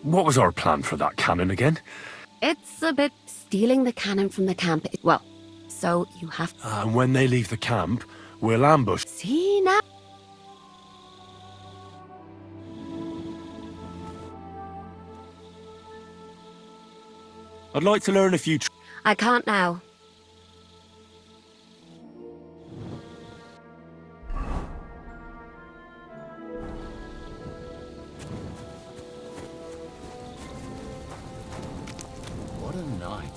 What was our plan for that cannon again? It's a bit stealing the cannon from the camp. Well, so you have to... And when they leave the camp, we'll ambush. See now? I'd like to learn a few... I can't now. What a night.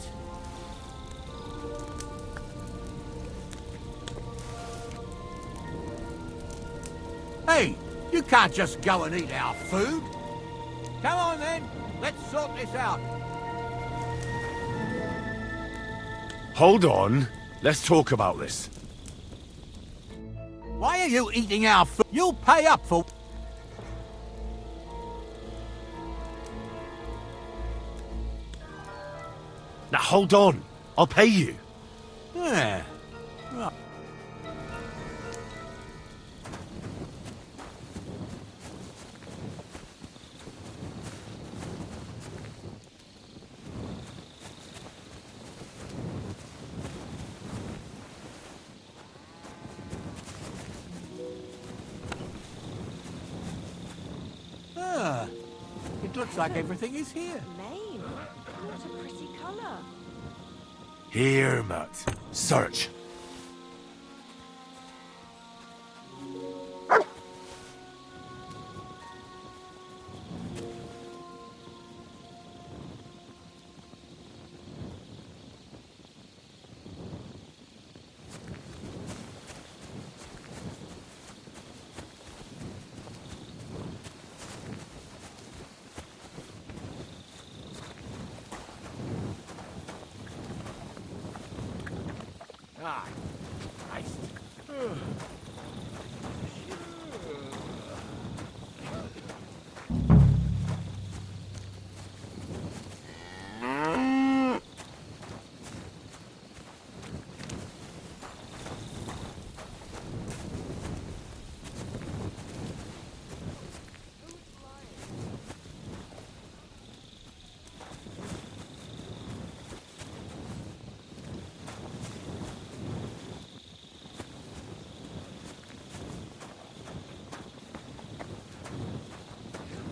Hey, you can't just go and eat our food. Come on then, let's sort this out. Hold on. Let's talk about this. Why are you eating our food? You'll pay up for... Now hold on. I'll pay you. Yeah. It looks like everything is here. Lame. What a pretty colour. Here, Matt. Search. Ah, Christ.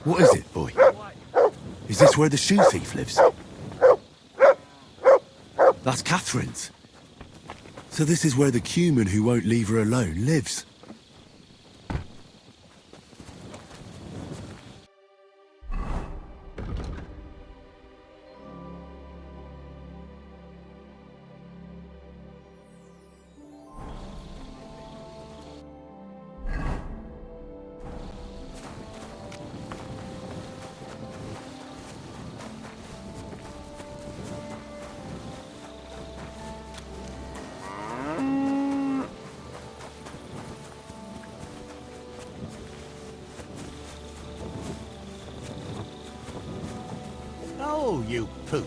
What is it, boy? Is this where the shoe thief lives? That's Catherine's. So this is where the Cuman who won't leave her alone lives. Oh, you pooch.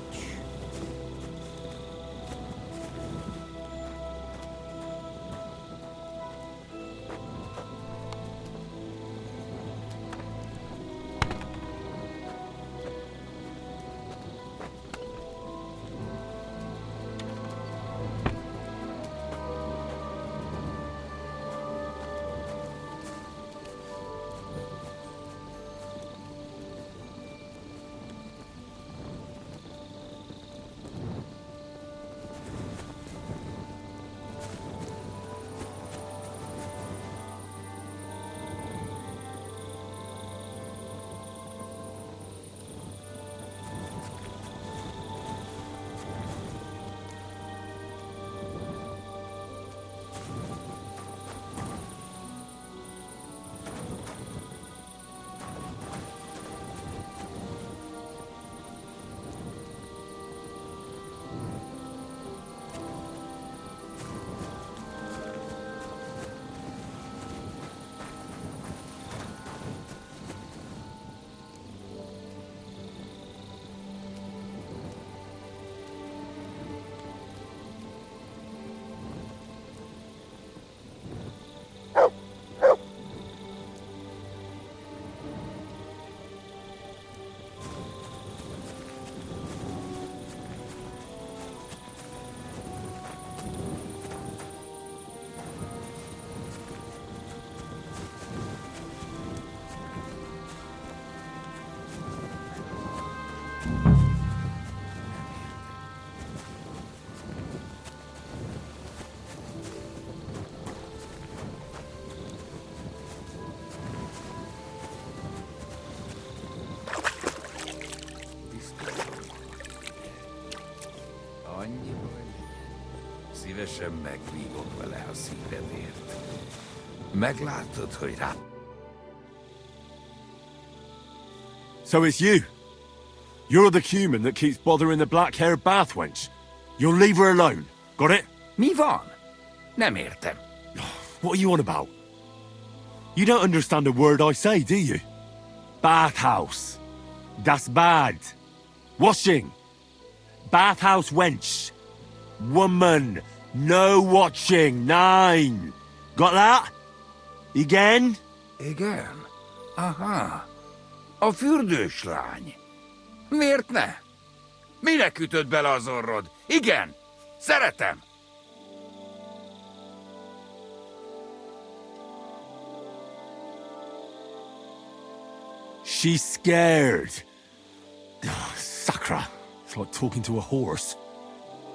Annyiból legyen. Szívesen megvívok vele a szívedért. Meglátod, hogy rá... So it's you. You're the human that keeps bothering the black-haired bath wench. You'll leave her alone. Got it? Mi van? Nem értem. What are you on about? You don't understand a word I say, do you? Bathhouse. Das bad. Washing. Bathhouse wench. Woman. No watching. 9. Got that? Again? Igen? Aha. A fürdős lány. Miért ne? Minek ütöd bele az orrod? Igen, szeretem. She's scared. Sakra. It's like talking to a horse.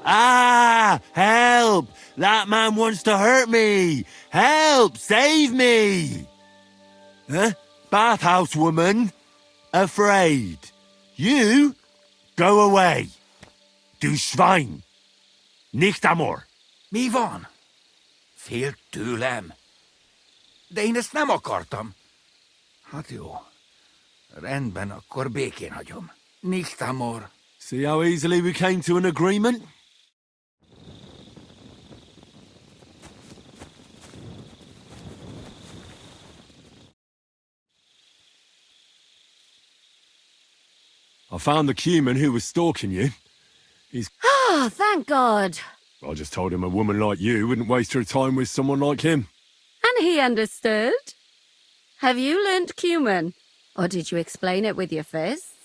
Ah! Help! That man wants to hurt me! Help! Save me! Huh? Bathhouse woman? Afraid. You? Go away. Du Schwein. Nicht amor. Mi van? Félt tőlem. De én ezt nem akartam. Hát jó. Rendben, akkor békén hagyom. Nicht amor. See how easily we came to an agreement? I found the cumin who was stalking you. Oh, thank God. I just told him a woman like you wouldn't waste her time with someone like him. And he understood? Have you learnt cumin? Or did you explain it with your fists?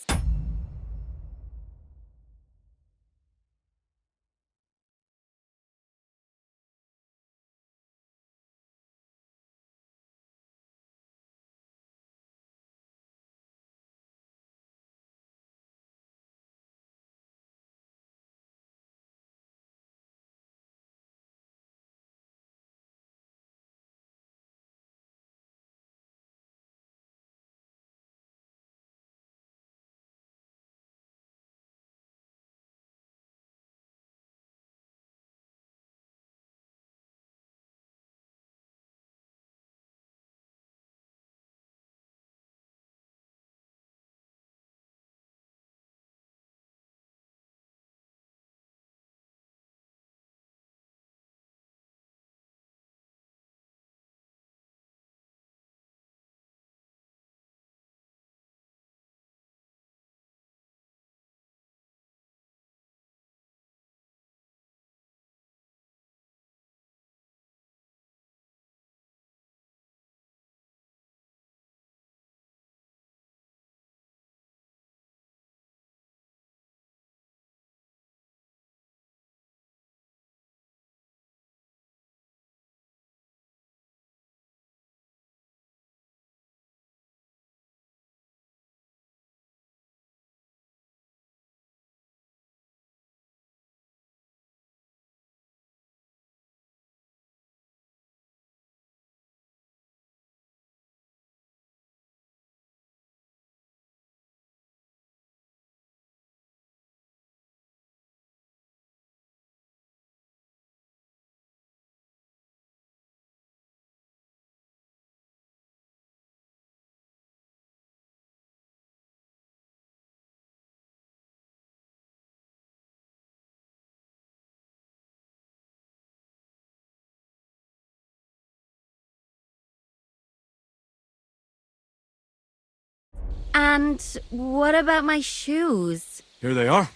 And what about my shoes? Here they are.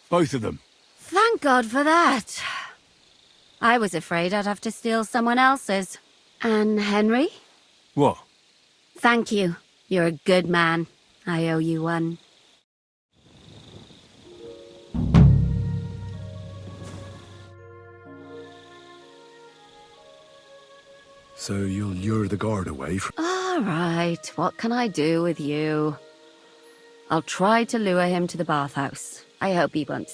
Both of them. Thank God for that. I was afraid I'd have to steal someone else's. And Henry? What? Thank you. You're a good man. I owe you one. So you'll lure the guard away from... All right, what can I do with you? I'll try to lure him to the bathhouse. I hope he won't.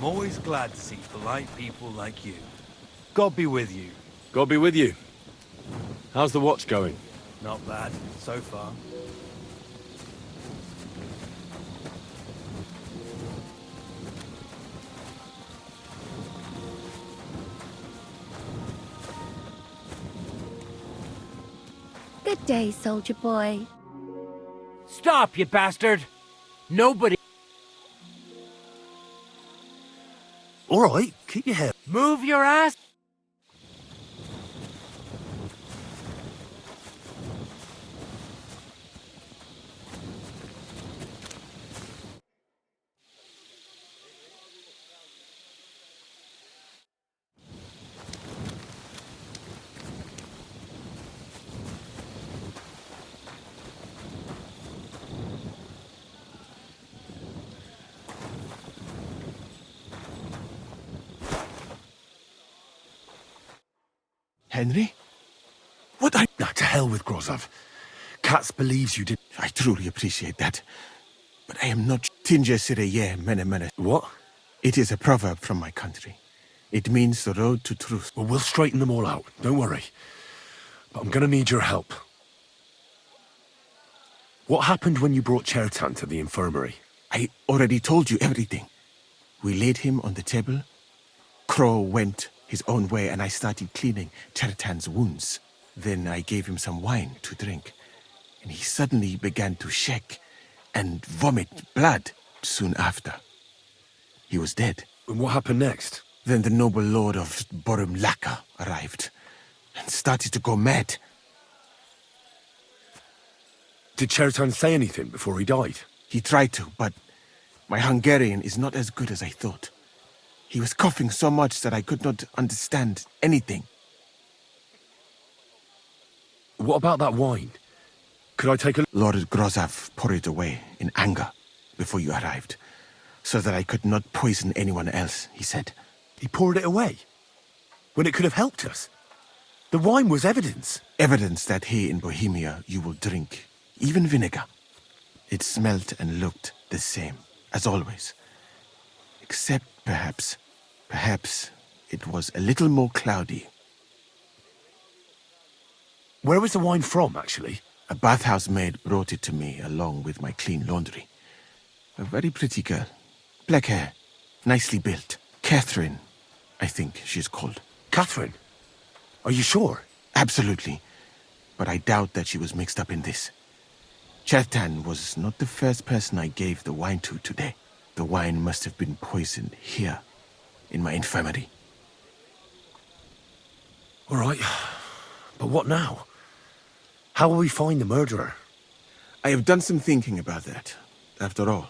I'm always glad to see polite people like you. God be with you. God be with you. How's the watch going? Not bad, so far. Good day, soldier boy. Stop, you bastard! Nobody... All right, keep your head. Move your ass! Henry? What I... Nah, to hell with Grozov. Katz believes you did... I truly appreciate that. But I am not... Tinja Sireye Mene Mene. What? It is a proverb from my country. It means the road to truth. Well, we'll straighten them all out. Don't worry. But I'm gonna need your help. What happened when you brought Chertan to the infirmary? I already told you everything. We laid him on the table. Crow went his own way and I started cleaning Chertan's wounds. Then I gave him some wine to drink. And he suddenly began to shake and vomit blood soon after. He was dead. And what happened next? Then the noble lord of Borum Laka arrived and started to go mad. Did Chertan say anything before he died? He tried to, but my Hungarian is not as good as I thought. He was coughing so much that I could not understand anything. What about that wine? Could I take a... Lord Grozov poured it away in anger before you arrived, so that I could not poison anyone else, he said. He poured it away? When it could have helped us? The wine was evidence. Evidence that here in Bohemia you will drink, even vinegar. It smelt and looked the same, as always. Except perhaps it was a little more cloudy. Where was the wine from, actually? A bathhouse maid brought it to me along with my clean laundry. A very pretty girl. Black hair, nicely built. Catherine, I think she's called. Catherine? Are you sure? Absolutely. But I doubt that she was mixed up in this. Chertan was not the first person I gave the wine to today. The wine must have been poisoned here, in my infirmary. All right. But what now? How will we find the murderer? I have done some thinking about that. After all,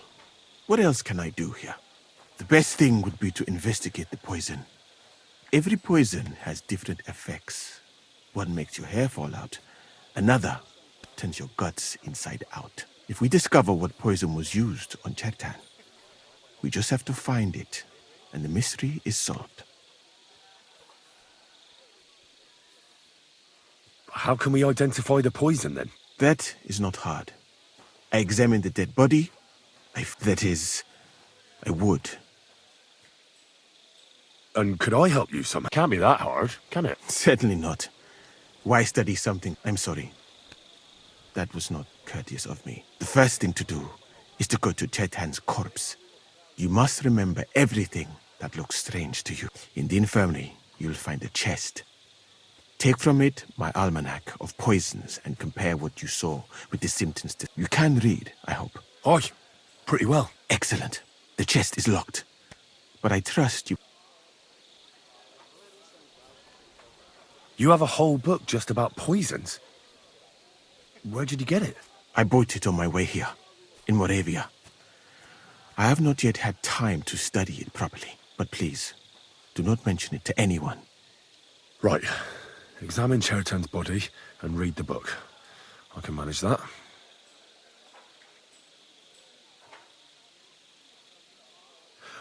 what else can I do here? The best thing would be to investigate the poison. Every poison has different effects. One makes your hair fall out. Another turns your guts inside out. If we discover what poison was used on Chertan, we just have to find it, and the mystery is solved. How can we identify the poison, then? That is not hard. I examined the dead body. I would. And could I help you somehow? Can't be that hard, can it? Certainly not. Why study something? I'm sorry. That was not courteous of me. The first thing to do is to go to Chertan's corpse. You must remember everything that looks strange to you. In the infirmary, you'll find a chest. Take from it my almanac of poisons and compare what you saw with the symptoms. You can read, I hope. Aye, pretty well. Excellent. The chest is locked. But I trust you. You have a whole book just about poisons. Where did you get it? I bought it on my way here, in Moravia. I have not yet had time to study it properly, but please, do not mention it to anyone. Right. Examine Chertan's body and read the book. I can manage that.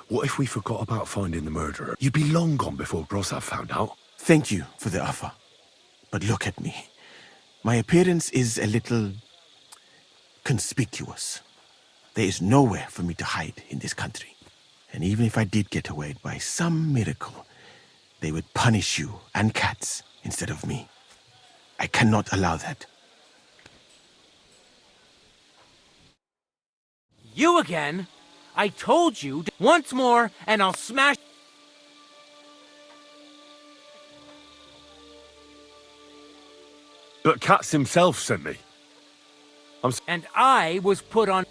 What if we forgot about finding the murderer? You'd be long gone before Grozov found out. Thank you for the offer. But look at me. My appearance is a little conspicuous. There is nowhere for me to hide in this country. And even if I did get away by some miracle, they would punish you and cats instead of me. I cannot allow that. You again? I told you once more, and I'll smash. But Katz himself sent me. And I was put on.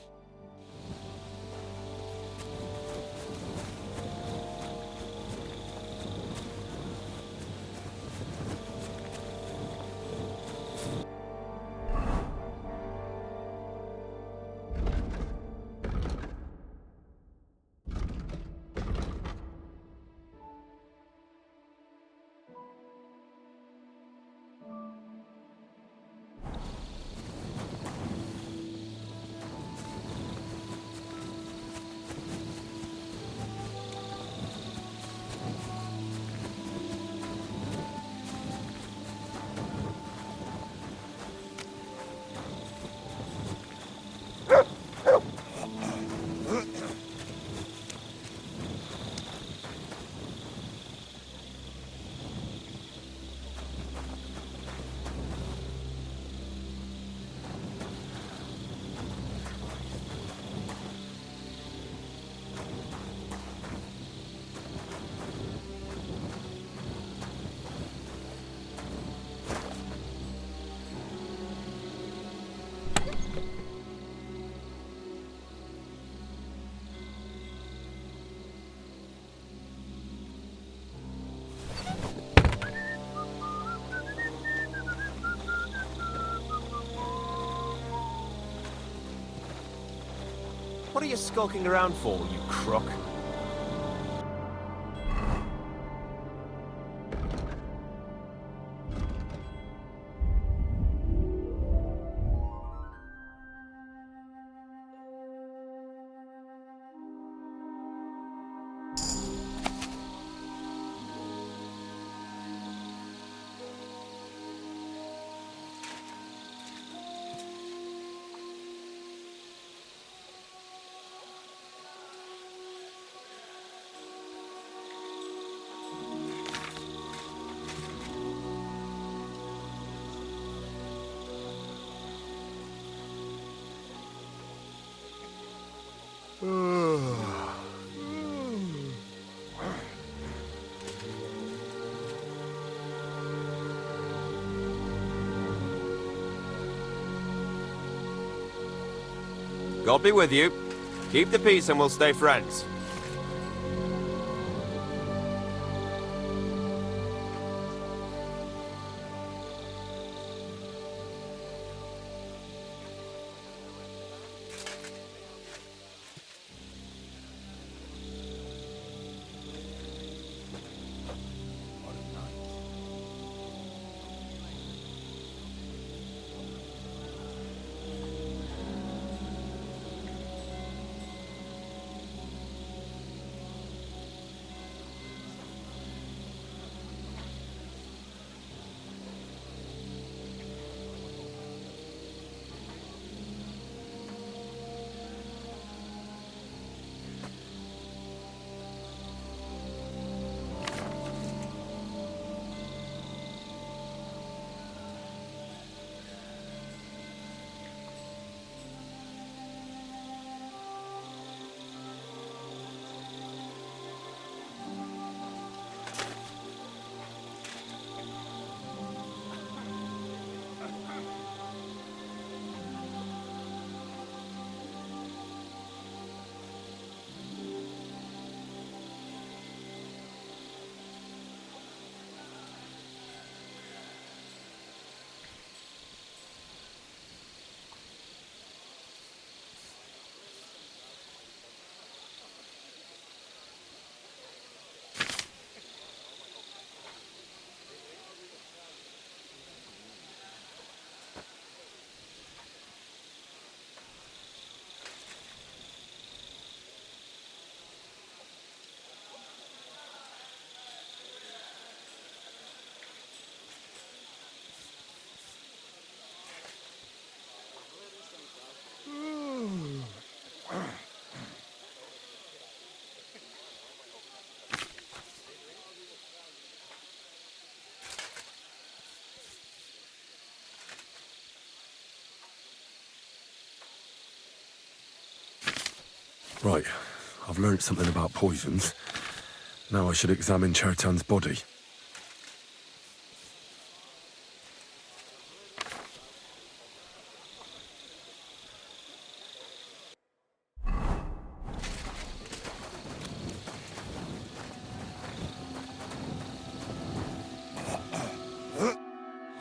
What are you skulking around for, you crook? God be with you. Keep the peace and we'll stay friends. Right, I've learnt something about poisons. Now I should examine Chertan's body.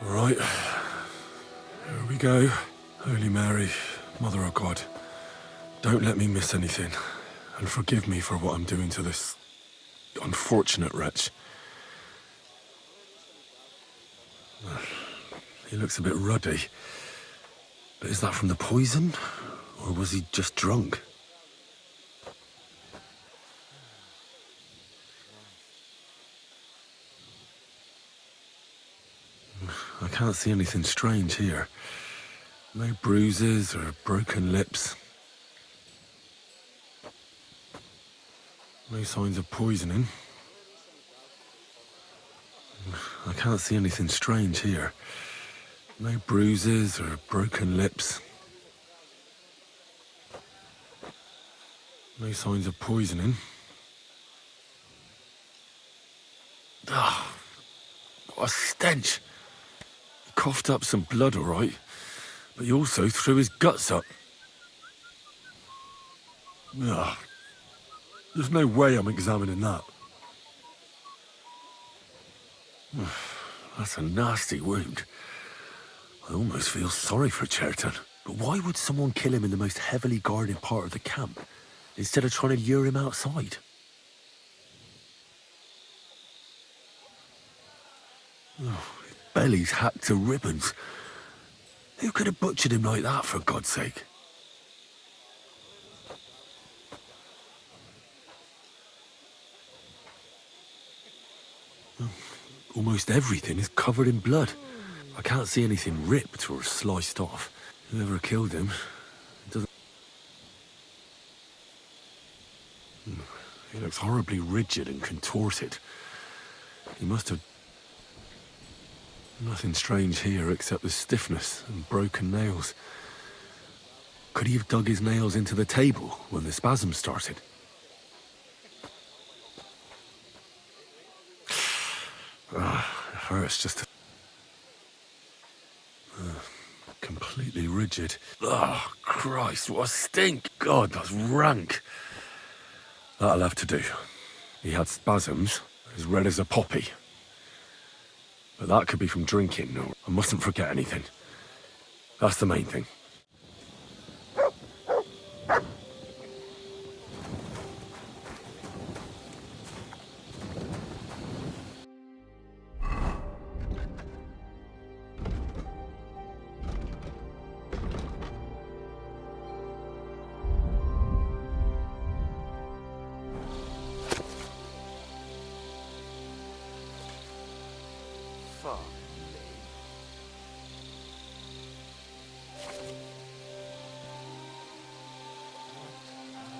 All right, here we go. Holy Mary, Mother of God, don't let me miss anything, and forgive me for what I'm doing to this unfortunate wretch. He looks a bit ruddy, but is that from the poison, or was he just drunk? I can't see anything strange here. No bruises or broken lips. No signs of poisoning. I can't see anything strange here. No bruises or broken lips. No signs of poisoning. Ah, what a stench. He coughed up some blood, all right, but he also threw his guts up. Ah, there's no way I'm examining that. That's a nasty wound. I almost feel sorry for Chertan. But why would someone kill him in the most heavily guarded part of the camp, instead of trying to lure him outside? Oh, his belly's hacked to ribbons. Who could have butchered him like that, for God's sake? Almost everything is covered in blood. I can't see anything ripped or sliced off. Whoever killed him doesn't... He looks horribly rigid and contorted. He must have... Nothing strange here except the stiffness and broken nails. Could he have dug his nails into the table when the spasm started? It hurts just to... completely rigid. Oh, Christ, what a stink! God, that's rank. That'll have to do. He had spasms, as red as a poppy. But that could be from drinking, or I mustn't forget anything. That's the main thing.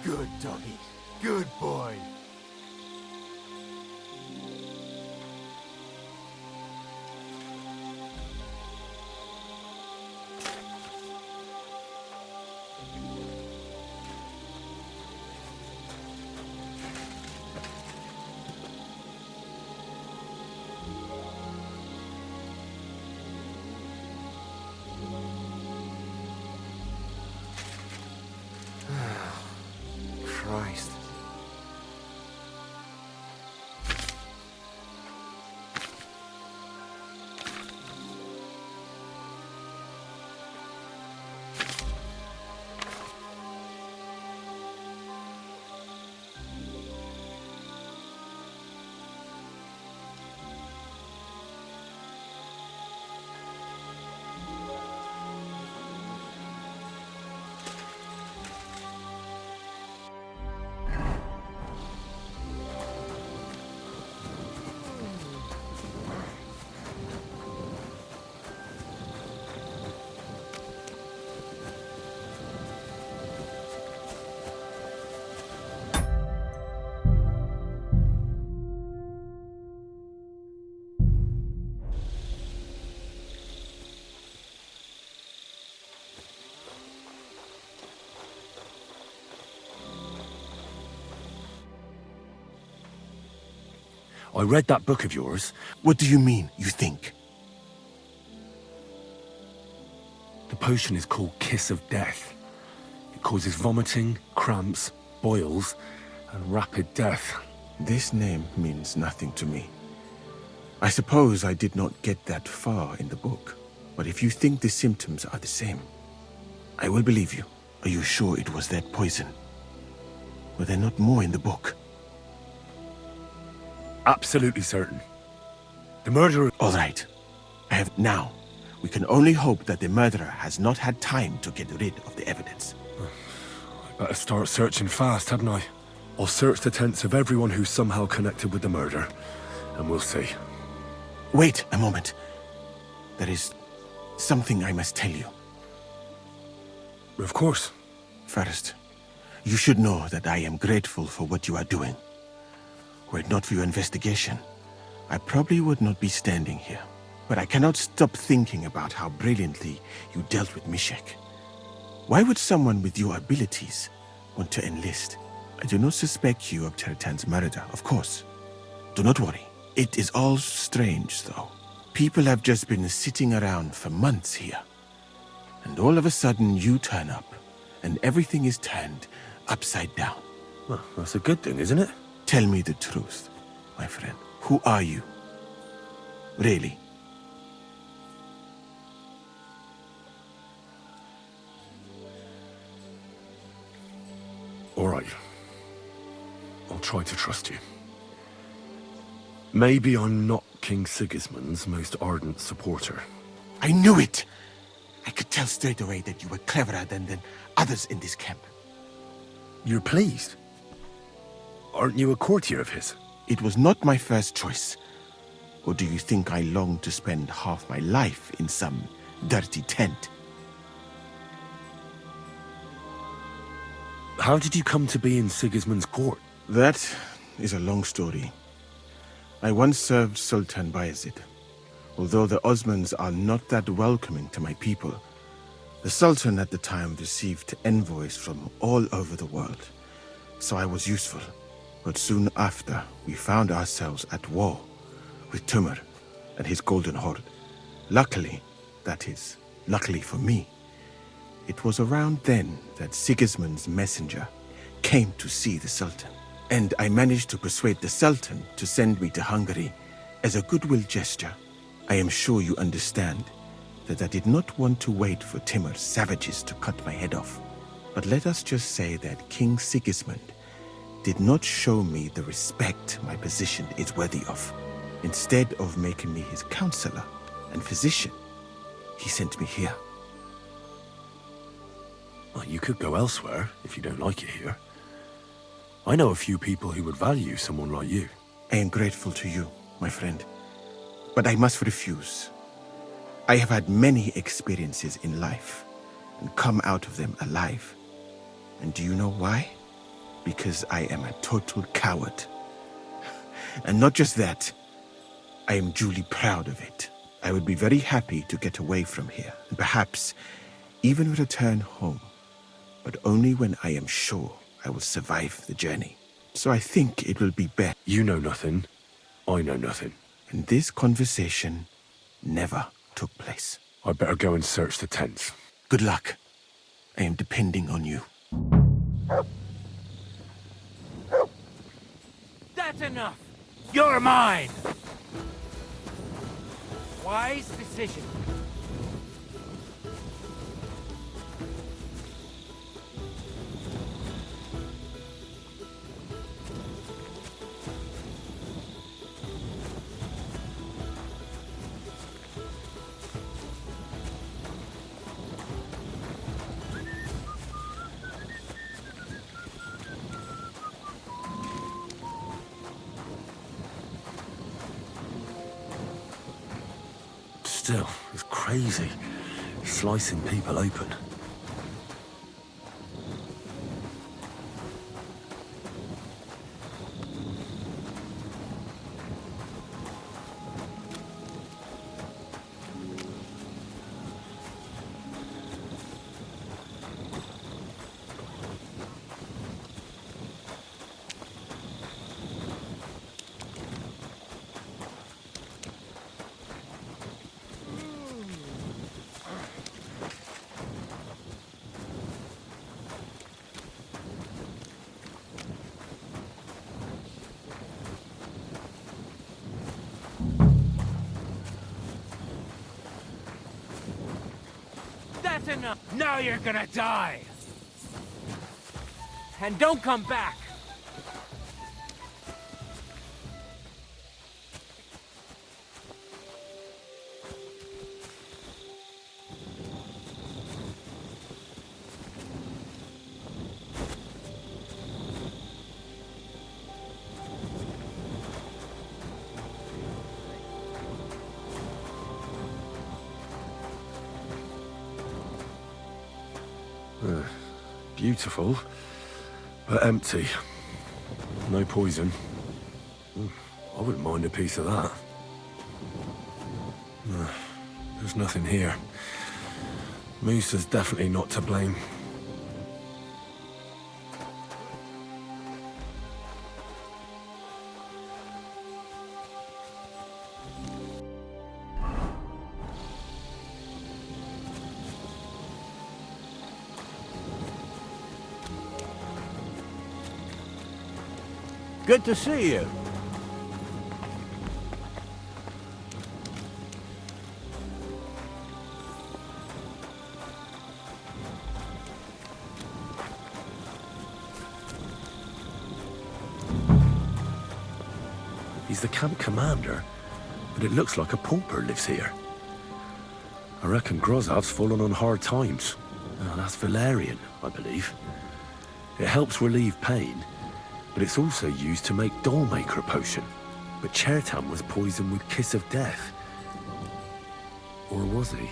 Good doggy. Good boy. Christ. I read that book of yours. What do you mean, you think? The potion is called Kiss of Death. It causes vomiting, cramps, boils, and rapid death. This name means nothing to me. I suppose I did not get that far in the book, but if you think the symptoms are the same, I will believe you. Are you sure it was that poison? Were there not more in the book? Absolutely certain. The murderer... All right. I have now. We can only hope that the murderer has not had time to get rid of the evidence. I better start searching fast, hadn't I? I'll search the tents of everyone who's somehow connected with the murder, and we'll see. Wait a moment. There is something I must tell you. Of course. First, you should know that I am grateful for what you are doing. Were it not for your investigation, I probably would not be standing here. But I cannot stop thinking about how brilliantly you dealt with Mishek. Why would someone with your abilities want to enlist? I do not suspect you of Tertan's murder, of course. Do not worry. It is all strange, though. People have just been sitting around for months here. And all of a sudden you turn up, and everything is turned upside down. Well, that's a good thing, isn't it? Tell me the truth, my friend. Who are you? Really? All right. I'll try to trust you. Maybe I'm not King Sigismund's most ardent supporter. I knew it! I could tell straight away that you were cleverer than others in this camp. You're pleased? Aren't you a courtier of his? It was not my first choice. Or do you think I long to spend half my life in some dirty tent? How did you come to be in Sigismund's court? That is a long story. I once served Sultan Bayezid. Although the Osmans are not that welcoming to my people, the Sultan at the time received envoys from all over the world, so I was useful. But soon after, we found ourselves at war with Timur and his Golden Horde. Luckily, that is, luckily for me, it was around then that Sigismund's messenger came to see the Sultan. And I managed to persuade the Sultan to send me to Hungary as a goodwill gesture. I am sure you understand that I did not want to wait for Timur's savages to cut my head off. But let us just say that King Sigismund did not show me the respect my position is worthy of. Instead of making me his counselor and physician, he sent me here. Well, you could go elsewhere if you don't like it here. I know a few people who would value someone like you. I am grateful to you, my friend. But I must refuse. I have had many experiences in life and come out of them alive. And do you know why? Because I am a total coward. And not just that, I am duly proud of it. I would be very happy to get away from here, and perhaps even return home, but only when I am sure I will survive the journey. So I think it will be best. You know nothing. I know nothing. And this conversation never took place. I better go and search the tents. Good luck. I am depending on you. That's enough! You're mine! Wise decision. Still, it's crazy. Slicing people open. That's enough. Now you're gonna die. And don't come back. Beautiful, but empty. No poison. I wouldn't mind a piece of that. There's nothing here. Musa's definitely not to blame. Good to see you. He's the camp commander, but it looks like a pauper lives here. I reckon Grozav's fallen on hard times. Oh, that's valerian, I believe. It helps relieve pain, but it's also used to make Dollmaker potion. But Chertan was poisoned with Kiss of Death. Or was he?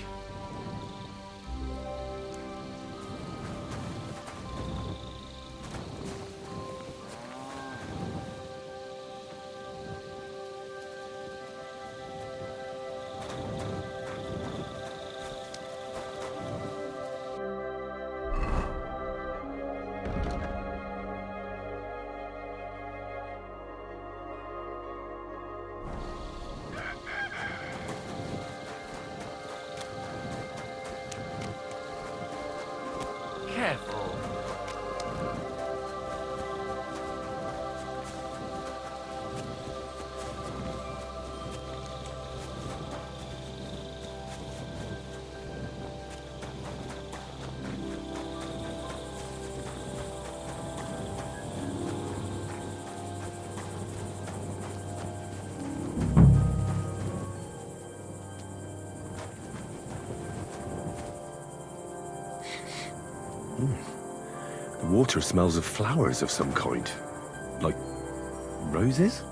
Careful. The water smells of flowers of some kind. Like roses?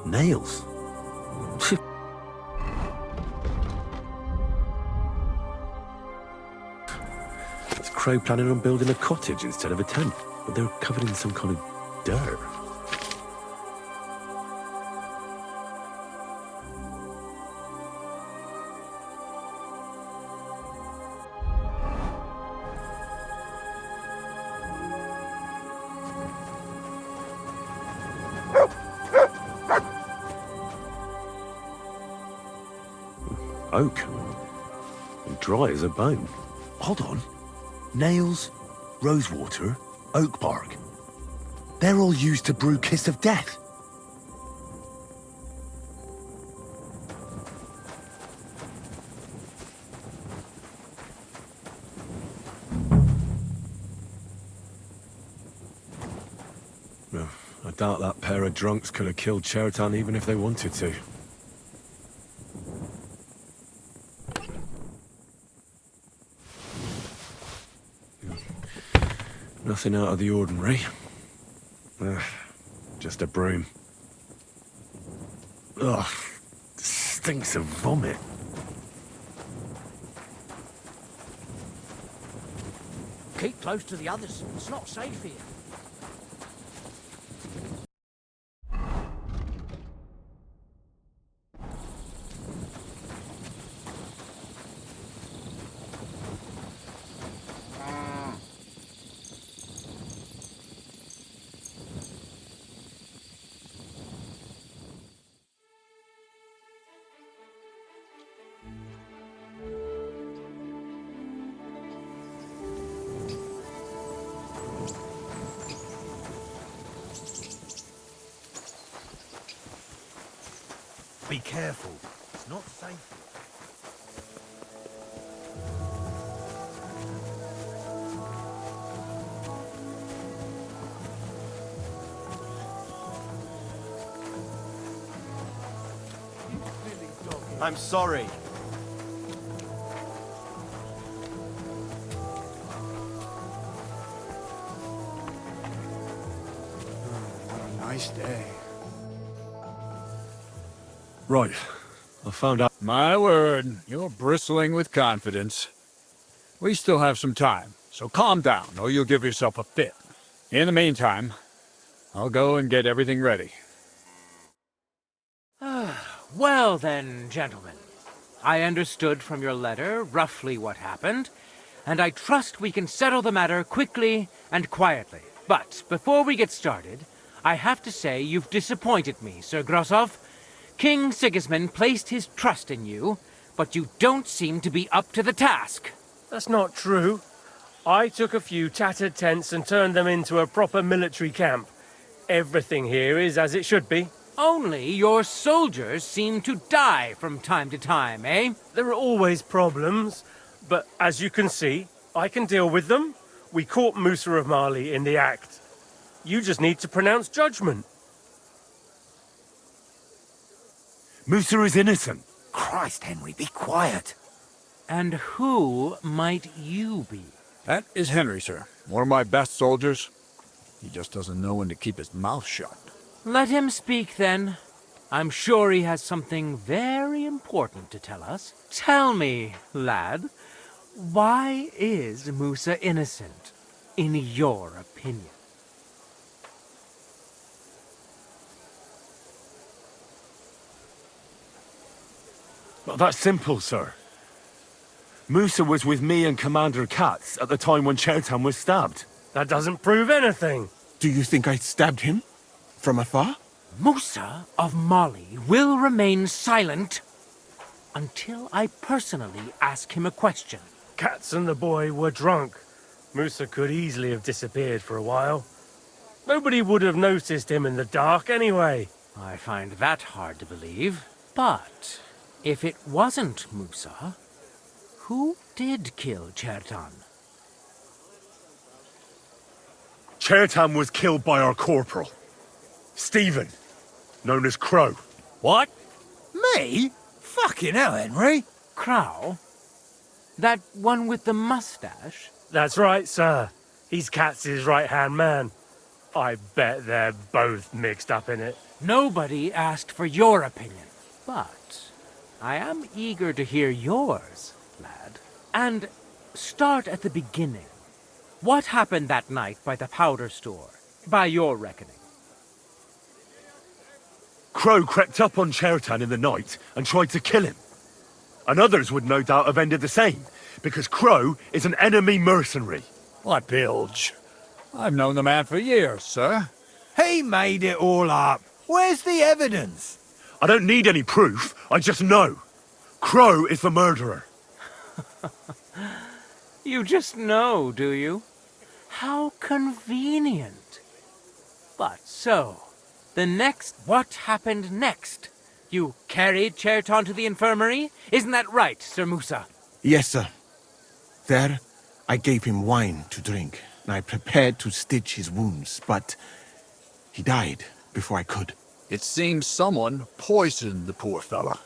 Nails. Is Crow planning on building a cottage instead of a tent? But they're covered in some kind of dirt. Oak. And dry as a bone. Hold on. Nails, rosewater, oak bark. They're all used to brew Kiss of Death. Well, I doubt that pair of drunks could have killed Chertan even if they wanted to. Nothing out of the ordinary. Just a broom. Ugh, stinks of vomit. Keep close to the others. It's not safe here. Be careful. It's not safe. I'm sorry. Nice day. Right. I found out. My word, you're bristling with confidence. We still have some time, so calm down, or you'll give yourself a fit. In the meantime, I'll go and get everything ready. Well then, gentlemen. I understood from your letter roughly what happened, and I trust we can settle the matter quickly and quietly. But before we get started, I have to say you've disappointed me, Sir Grosov. King Sigismund placed his trust in you, but you don't seem to be up to the task. That's not true. I took a few tattered tents and turned them into a proper military camp. Everything here is as it should be. Only your soldiers seem to die from time to time, eh? There are always problems, but as you can see, I can deal with them. We caught Musa of Mali in the act. You just need to pronounce judgment. Musa is innocent. Christ, Henry, be quiet. And who might you be? That is Henry, sir. One of my best soldiers. He just doesn't know when to keep his mouth shut. Let him speak, then. I'm sure he has something very important to tell us. Tell me, lad, why is Musa innocent, in your opinion? Well, that's simple, sir. Musa was with me and Commander Katz at the time when Chertan was stabbed. That doesn't prove anything. Do you think I stabbed him? From afar? Musa of Mali will remain silent until I personally ask him a question. Katz and the boy were drunk. Musa could easily have disappeared for a while. Nobody would have noticed him in the dark anyway. I find that hard to believe. But if it wasn't Musa, who did kill Chertan? Chertan was killed by our corporal, Stephen, known as Crow. What? Me? Fucking hell, Henry. Crow? That one with the mustache? That's right, sir. He's Katz's right-hand man. I bet they're both mixed up in it. Nobody asked for your opinion, but I am eager to hear yours, lad. And start at the beginning. What happened that night by the powder store, by your reckoning? Crow crept up on Chertan in the night and tried to kill him. And others would no doubt have ended the same, because Crow is an enemy mercenary. What bilge? I've known the man for years, sir. He made it all up. Where's the evidence? I don't need any proof, I just know. Crow is the murderer. You just know, do you? How convenient. But so, what happened next? You carried Chertan to the infirmary? Isn't that right, Sir Musa? Yes, sir. There, I gave him wine to drink, and I prepared to stitch his wounds, but he died before I could. It seems someone poisoned the poor fella.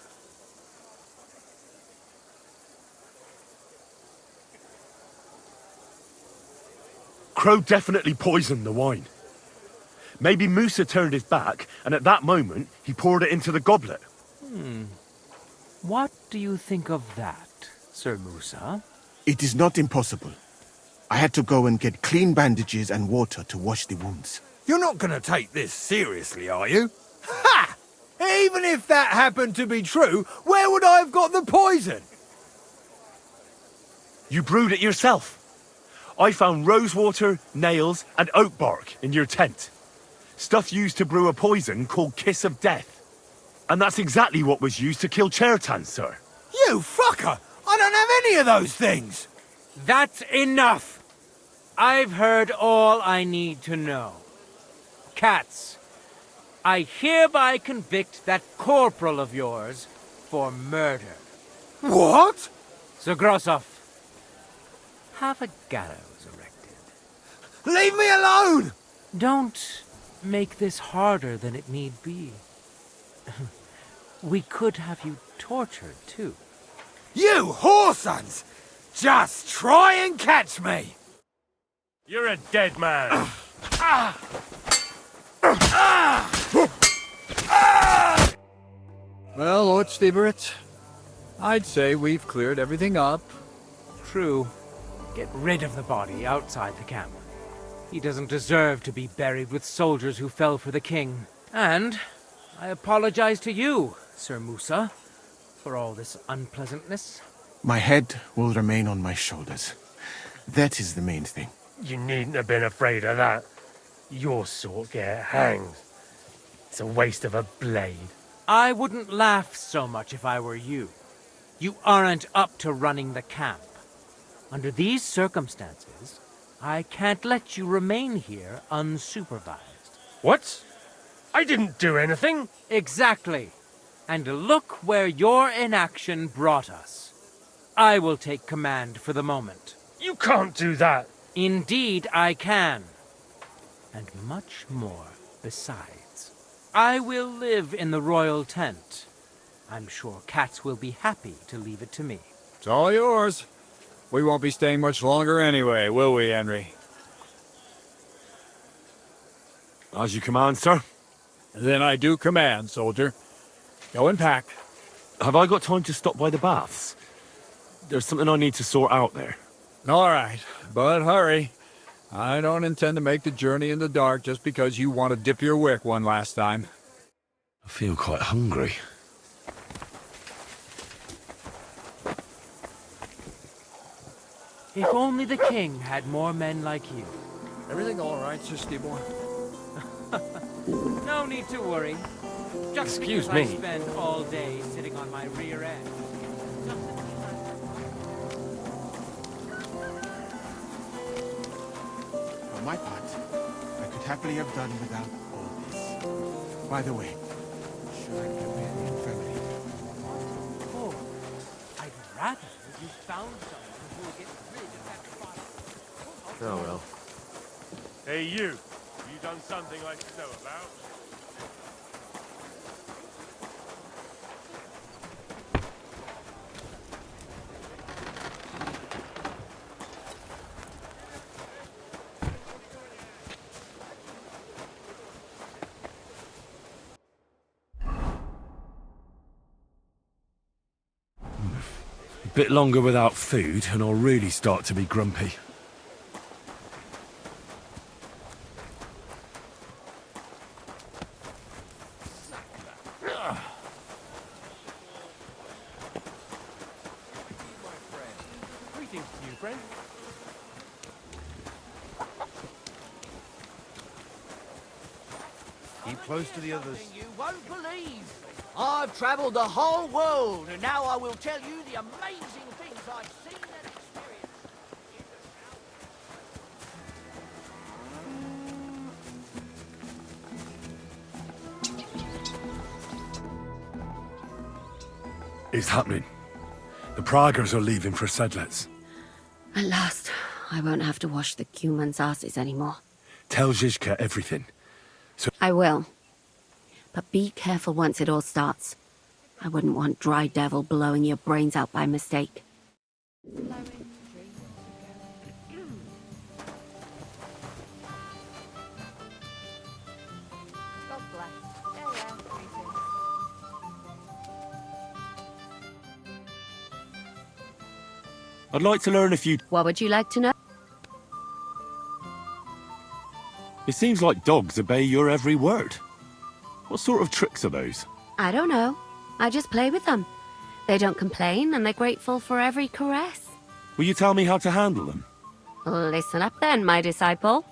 Crow definitely poisoned the wine. Maybe Musa turned his back, and at that moment, he poured it into the goblet. What do you think of that, Sir Musa? It is not impossible. I had to go and get clean bandages and water to wash the wounds. You're not going to take this seriously, are you? Ha! Even if that happened to be true, where would I have got the poison? You brewed it yourself. I found rosewater, nails, and oak bark in your tent. Stuff used to brew a poison called Kiss of Death. And that's exactly what was used to kill Chertan, sir. You fucker! I don't have any of those things! That's enough! I've heard all I need to know. Katz, I hereby convict that corporal of yours for murder. What? Sir Grossoff, have a gallows erected. Leave me alone! Don't make this harder than it need be. We could have you tortured, too. You whoresons! Just try and catch me! You're a dead man. Well, Lord Stieberitz, I'd say we've cleared everything up. True. Get rid of the body outside the camp. He doesn't deserve to be buried with soldiers who fell for the king. And I apologize to you, Sir Musa, for all this unpleasantness. My head will remain on my shoulders. That is the main thing. You needn't have been afraid of that. Your sort get hanged. It's a waste of a blade. I wouldn't laugh so much if I were you. You aren't up to running the camp. Under these circumstances, I can't let you remain here unsupervised. What? I didn't do anything. Exactly. And look where your inaction brought us. I will take command for the moment. You can't do that. Indeed, I can. And much more besides. I will live in the royal tent. I'm sure cats will be happy to leave it to me. It's all yours. We won't be staying much longer anyway, will we, Henry? As you command, sir. Then I do command, soldier. Go and pack. Have I got time to stop by the baths? There's something I need to sort out there. All right, but hurry. I don't intend to make the journey in the dark just because you want to dip your wick one last time. I feel quite hungry. If only the king had more men like you. Everything all right, Sir Stibor? No need to worry. Just Excuse because me. I spend all day sitting on my rear end. For my part, I could happily have done without all this. By the way, should I companion family? Oh, I'd rather you found someone who will get rid of that fire. Oh well. Hey, you. Have you done something I should know about? A bit longer without food and I'll really start to be grumpy. Greetings to you, friend. Keep close to the others. You won't believe. I've travelled the whole world, and now I will tell you the amazing things I've seen and experienced. It's happening. The Praggers are leaving for Sedlets. At last, I won't have to wash the Cumans' asses anymore. Tell Zizka everything. I will. But be careful once it all starts. I wouldn't want Dry Devil blowing your brains out by mistake. God bless. Yeah, greetings. I'd like to learn a few... What would you like to know? It seems like dogs obey your every word. What sort of tricks are those? I don't know. I just play with them. They don't complain, and they're grateful for every caress. Will you tell me how to handle them? Listen up then, my disciple.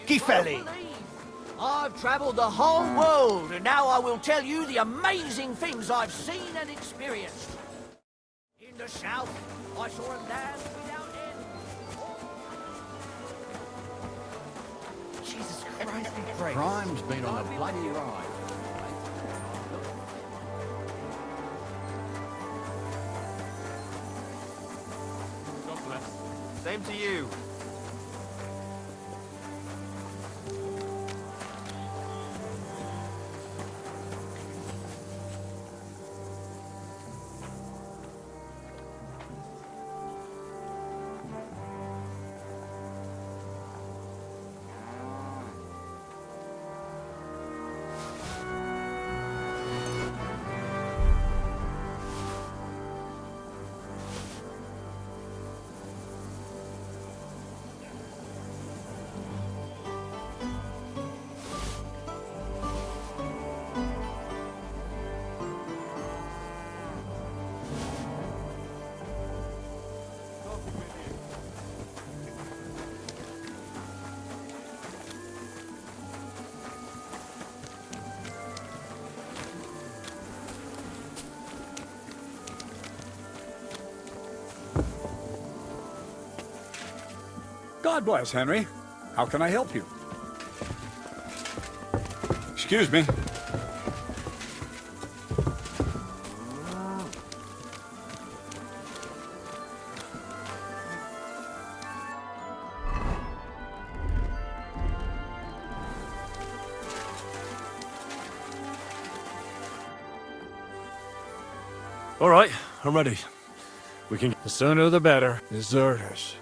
Gifeli. I've travelled the whole world, and now I will tell you the amazing things I've seen and experienced. In the south, I saw a land without end. Jesus Christ, be great. Crime's been on a bloody ride. God bless. Same to you. God bless, Henry. How can I help you? Excuse me. All right, I'm ready. We can... The sooner the better. Deserters.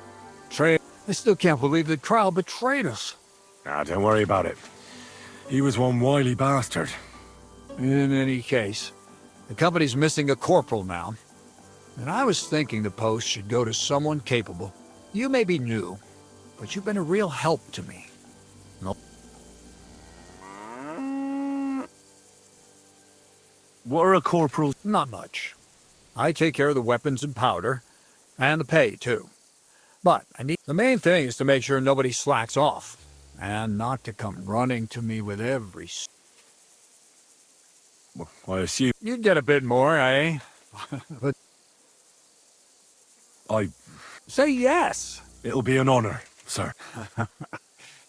I still can't believe the crowd betrayed us. Ah, don't worry about it. He was one wily bastard. In any case, the company's missing a corporal now. And I was thinking the post should go to someone capable. You may be new, but you've been a real help to me. No. What are a corporal? Not much. I take care of the weapons and powder, and the pay, too. But the main thing is to make sure nobody slacks off, and not to come running to me with every... Well, I assume... You'd get a bit more, eh? But... Say yes! It'll be an honor, sir.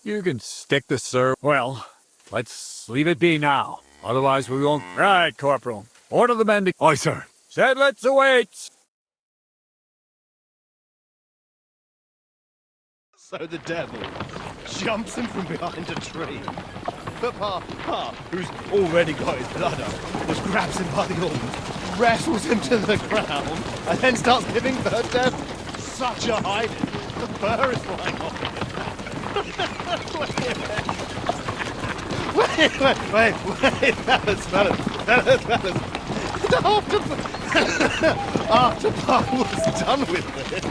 You can stick to sir. Well, let's leave it be now. Otherwise we won't... Right, Corporal. Order the men to... Aye, sir. Sedlitz awaits! So the devil jumps him from behind a tree. But Pa, who's already got his blood up, just grabs him by the arms, wrestles him to the ground, and then starts giving the devil such a hiding. The fur is flying off. Wait, fellas. After Pa was done with it.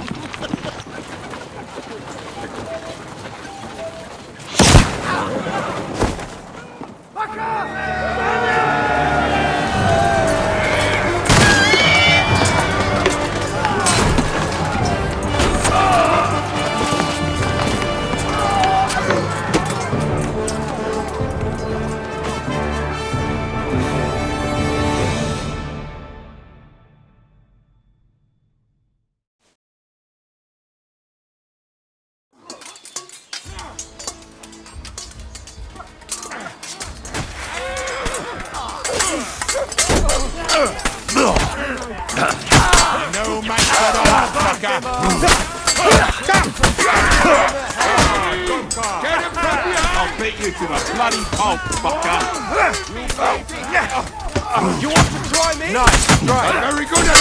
No match for the fucker! Get him from behind! I'll beat you to the bloody pulp, fucker! You want to try me? Nice, right. Very good at